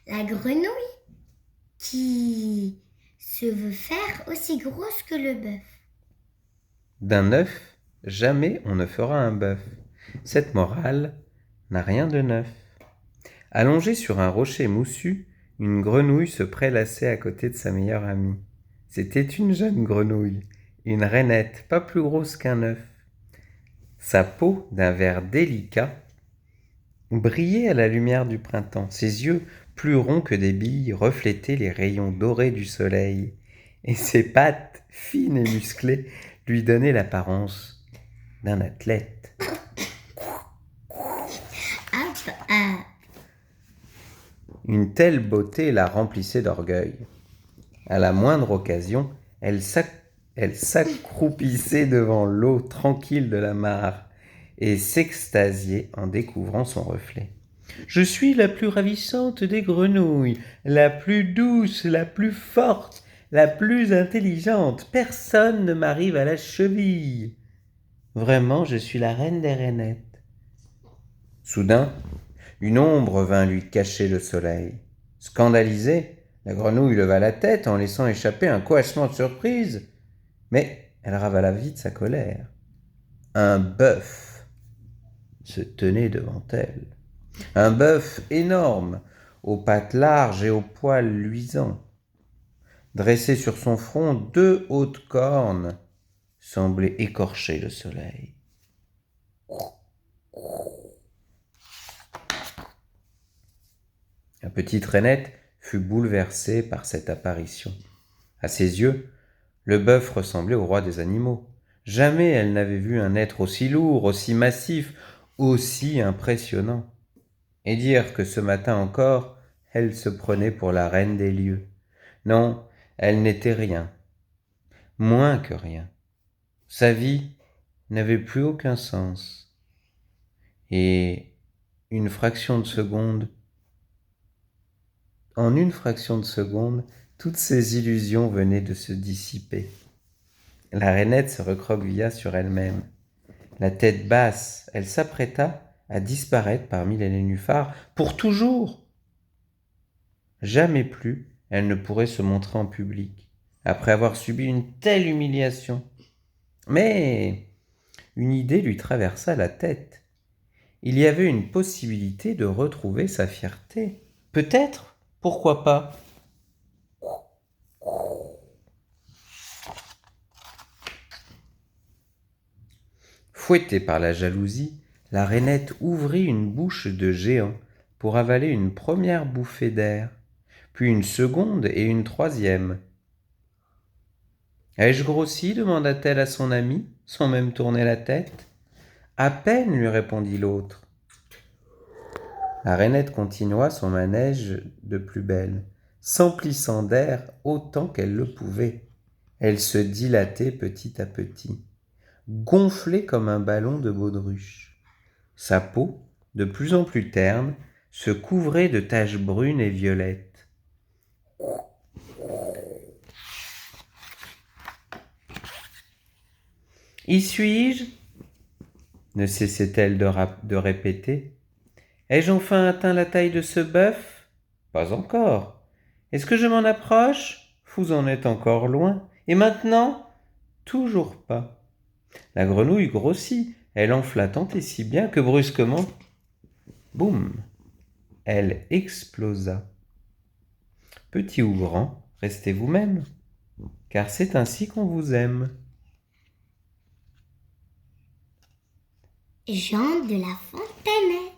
La grenouille qui se veut faire aussi grosse que le bœuf. D'un œuf, jamais on ne fera un bœuf. Cette morale n'a rien de neuf. Allongée sur un rocher moussu, une grenouille se prélassait à côté de sa meilleure amie. C'était une jeune grenouille, une rainette pas plus grosse qu'un œuf. Sa peau, d'un vert délicat, brillait à la lumière du printemps. Ses yeux, plus ronds que des billes, reflétaient les rayons dorés du soleil. Et ses pattes, fines et musclées, lui donnaient l'apparence d'un athlète. Hop, ah. Une telle beauté la remplissait d'orgueil. À la moindre occasion, elle s'accroupissait devant l'eau tranquille de la mare et s'extasiait en découvrant son reflet. Je suis la plus ravissante des grenouilles, la plus douce, la plus forte, la plus intelligente. Personne ne m'arrive à la cheville. Vraiment, je suis la reine des rainettes. Soudain, une ombre vint lui cacher le soleil. Scandalisée, la grenouille leva la tête en laissant échapper un coachement de surprise. Mais elle ravala vite sa colère. Un bœuf se tenait devant elle. Un bœuf énorme, aux pattes larges et aux poils luisants. Dressé sur son front, deux hautes cornes semblaient écorcher le soleil. La petite rainette fut bouleversée par cette apparition. À ses yeux, le bœuf ressemblait au roi des animaux. Jamais elle n'avait vu un être aussi lourd, aussi massif, aussi impressionnant. Et dire que ce matin encore, elle se prenait pour la reine des lieux. Non, elle n'était rien, moins que rien. Sa vie n'avait plus aucun sens. Et une fraction de seconde, en une fraction de seconde, toutes ses illusions venaient de se dissiper. La rainette se recroquevilla sur elle-même. La tête basse, elle s'apprêta à disparaître parmi les nénuphars pour toujours. Jamais plus elle ne pourrait se montrer en public, après avoir subi une telle humiliation. Mais une idée lui traversa la tête. Il y avait une possibilité de retrouver sa fierté. Peut-être, pourquoi pas? Fouettée par la jalousie, la rainette ouvrit une bouche de géant pour avaler une première bouffée d'air, puis une seconde et une troisième. Ai-je grossi demanda-t-elle à son ami, sans même tourner la tête. À peine, lui répondit l'autre. La rainette continua son manège de plus belle, s'emplissant d'air autant qu'elle le pouvait. Elle se dilatait petit à petit, gonflée comme un ballon de baudruche. Sa peau, de plus en plus terne, se couvrait de taches brunes et violettes. Y suis-je? Ne cessait-elle de répéter. Ai-je enfin atteint la taille de ce bœuf? Pas encore. Est-ce que je m'en approche? Vous en êtes encore loin. Et maintenant? Toujours pas. La grenouille grossit. Elle enfla tant et si bien que brusquement, boum, elle explosa. Petit ou grand, restez vous-même, car c'est ainsi qu'on vous aime. Jean de La Fontaine.